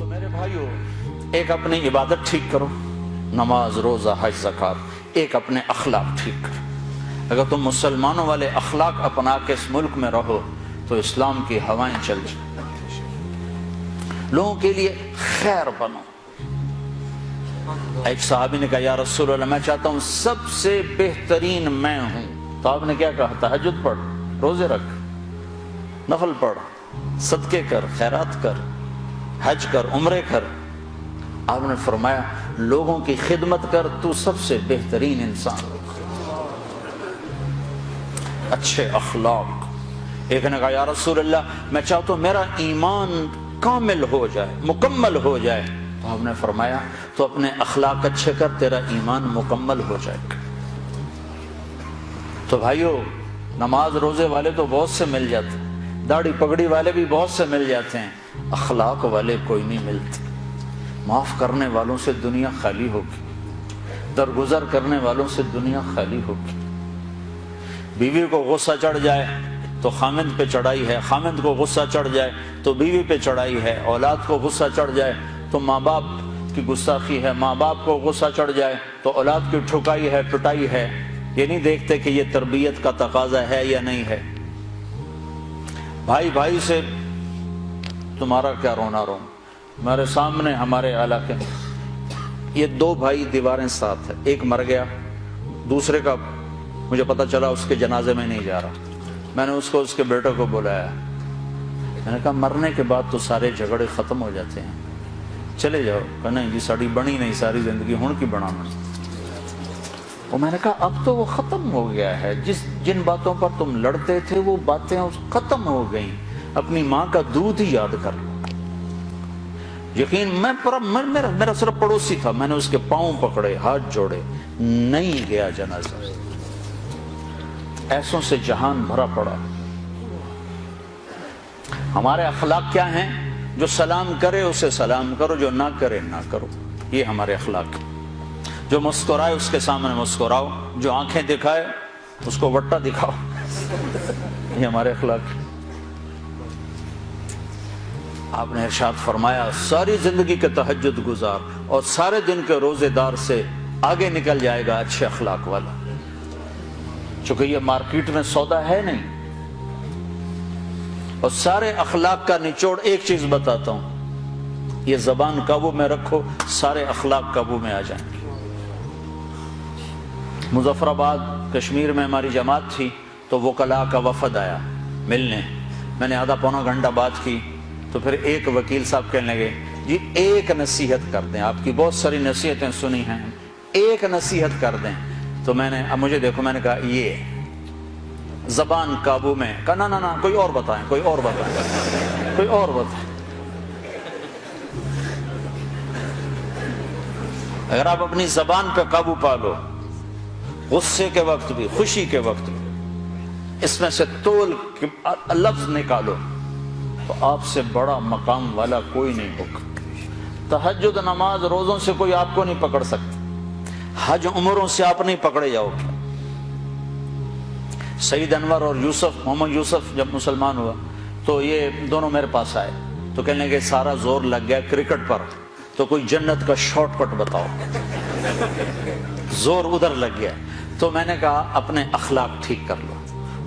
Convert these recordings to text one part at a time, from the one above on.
تو میرے بھائیو، ایک اپنی عبادت ٹھیک کرو، نماز، روزہ، حج، زکوٰۃ، ایک اپنے اخلاق ٹھیک کرو۔ اگر تم مسلمانوں والے اخلاق اپنا کے اس ملک میں رہو تو اسلام کی ہوائیں چل جائیں، لوگوں کے لیے خیر بنو۔ ایک صحابی نے کہا یا رسول اللہ، میں چاہتا ہوں سب سے بہترین میں ہوں۔ تو آپ نے کیا کہا؟ تہجد پڑھ، روزے رکھ، نفل پڑھ، صدقے کر، خیرات کر، حج کر، عمرے کر۔ آپ نے فرمایا لوگوں کی خدمت کر، تو سب سے بہترین انسان۔ اچھے اخلاق۔ ایک نے کہا یا رسول اللہ، میں چاہتا ہوں میرا ایمان کامل ہو جائے، مکمل ہو جائے۔ تو آپ نے فرمایا تو اپنے اخلاق اچھے کر، تیرا ایمان مکمل ہو جائے گا۔ تو بھائیو، نماز روزے والے تو بہت سے مل جاتے ہیں، داڑھی پگڑی والے بھی بہت سے مل جاتے ہیں، اخلاق والے کوئی نہیں ملتے۔ معاف کرنے والوں سے دنیا خالی ہوگی، درگزر کرنے والوں سے دنیا خالی ہوگی۔ بیوی کو غصہ چڑھ جائے تو خامند پہ چڑھائی ہے، خامند کو غصہ چڑھ جائے تو بیوی پہ چڑھائی ہے، اولاد کو غصہ چڑھ جائے تو ماں باپ کی گستاخی ہے، ماں باپ کو غصہ چڑھ جائے تو اولاد کی ٹھکائی ہے، پٹائی ہے۔ یہ نہیں دیکھتے کہ یہ تربیت کا تقاضا ہے یا نہیں ہے۔ بھائی بھائی سے تمہارا کیا رونا رو۔ ہمارے سامنے ہمارے علاقے میں یہ دو بھائی دیواریں ساتھ ہیں، ایک مر گیا، دوسرے کا مجھے پتا چلا اس کے جنازے میں نہیں جا رہا۔ میں نے اس کے بیٹے کو بلایا، میں نے کہا مرنے کے بعد تو سارے جھگڑے ختم ہو جاتے ہیں، چلے جاؤ۔ کہ نہیں جی ساڑی بنی نہیں ساری زندگی ہون کی بنانا۔ اور میں نے کہا اب تو وہ ختم ہو گیا ہے، جن باتوں پر تم لڑتے تھے وہ باتیں ختم ہو گئیں، اپنی ماں کا دودھ ہی یاد کر لو۔ یقین میرا صرف پڑوسی تھا، میں نے اس کے پاؤں پکڑے، ہاتھ جوڑے، نہیں گیا جنازہ۔ ایسوں سے جہان بھرا پڑا۔ ہمارے اخلاق کیا ہیں؟ جو سلام کرے اسے سلام کرو، جو نہ کرے نہ کرو، یہ ہمارے اخلاق۔ جو مسکرائے اس کے سامنے مسکراؤ، جو آنکھیں دکھائے اس کو وٹا دکھاؤ، یہ ہمارے اخلاق۔ آپ نے ارشاد فرمایا ساری زندگی کے تہجد گزار اور سارے دن کے روزے دار سے آگے نکل جائے گا اچھے اخلاق والا۔ چونکہ یہ مارکیٹ میں سودا ہے نہیں۔ اور سارے اخلاق کا نچوڑ ایک چیز بتاتا ہوں، یہ زبان قابو میں رکھو، سارے اخلاق قابو میں آ جائیں گے۔ مظفر آباد کشمیر میں ہماری جماعت تھی تو وکلاء کا وفد آیا ملنے۔ میں نے آدھا پونا گھنٹہ بات کی تو پھر ایک وکیل صاحب کہنے لگے جی ایک نصیحت کر دیں، آپ کی بہت ساری نصیحتیں سنی ہیں، ایک نصیحت کر دیں۔ تو میں نے اب مجھے دیکھو، میں نے کہا یہ زبان قابو میں۔ کہا نہ کوئی اور بتائیں، کوئی اور بتائیں، کوئی اور بتائیں۔ اگر آپ اپنی زبان پہ قابو پا لو، غصے کے وقت بھی، خوشی کے وقت بھی، اس میں سے تول لفظ نکالو تو آپ سے بڑا مقام والا کوئی نہیں ہوگا۔ تہجد نماز روزوں سے کوئی آپ کو نہیں پکڑ سکتا، حج عمروں سے آپ نہیں پکڑے جاؤ گے۔ سعید انور اور محمد یوسف جب مسلمان ہوا تو یہ دونوں میرے پاس آئے تو کہنے لگے سارا زور لگ گیا کرکٹ پر، تو کوئی جنت کا شارٹ کٹ بتاؤ۔ زور ادھر لگ گیا تو میں نے کہا اپنے اخلاق ٹھیک کر لو۔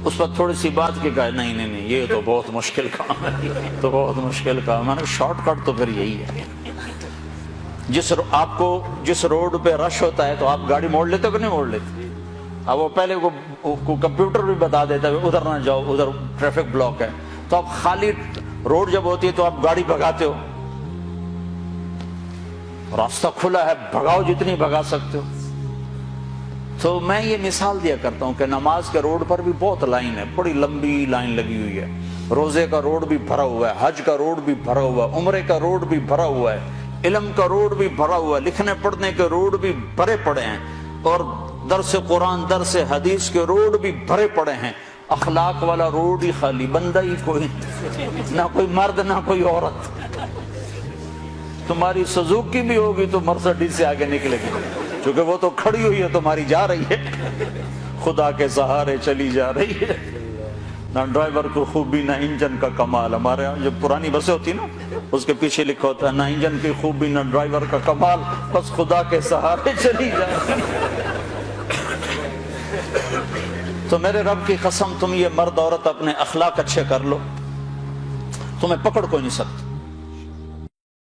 اس پر تھوڑی سی بات کی، کہا نہیں یہ تو بہت مشکل کام ہے، تو بہت مشکل کام۔ میں نے شارٹ کٹ تو پھر یہی ہے، آپ کو جس روڈ پہ رش ہوتا ہے تو آپ گاڑی موڑ لیتے ہو کہ نہیں موڑ لیتے؟ اب وہ پہلے کو کمپیوٹر بھی بتا دیتا ہے ادھر نہ جاؤ، ادھر ٹریفک بلاک ہے، تو آپ خالی روڈ جب ہوتی ہے تو آپ گاڑی بھگاتے ہو، راستہ کھلا ہے بھگاؤ جتنی بھگا سکتے ہو۔ تو میں یہ مثال دیا کرتا ہوں کہ نماز کے روڈ پر بھی بہت لائن ہے، بڑی لمبی لائن لگی ہوئی ہے، روزے کا روڈ بھی بھرا ہوا ہے، حج کا روڈ بھی بھرا ہوا ہے، عمرے کا روڈ بھی بھرا ہوا ہے، علم کا روڈ بھی بھرا ہوا ہے، لکھنے پڑھنے کے روڈ بھی بھرے پڑے ہیں، اور درس قرآن درس حدیث کے روڈ بھی بھرے پڑے ہیں۔ اخلاق والا روڈ ہی خالی، بندہ ہی کوئی، نہ کوئی مرد نہ کوئی عورت۔ تمہاری سزوکی بھی ہوگی تو مرسڈیز سے آگے نکلے گی، کیونکہ وہ تو کھڑی ہوئی ہے، تمہاری جا رہی ہے، خدا کے سہارے چلی جا رہی ہے۔ نہ ڈرائیور کو خوبی نہ انجن کا کمال۔ ہمارے یہاں جب پرانی بسیں ہوتی نا اس کے پیچھے لکھا ہوتا ہے نہ انجن کی خوبی نہ ڈرائیور کا کمال، بس خدا کے سہارے چلی جائے۔ تو میرے رب کی قسم، تم یہ مرد عورت اپنے اخلاق اچھے کر لو، تمہیں پکڑ کوئی نہیں سکتا۔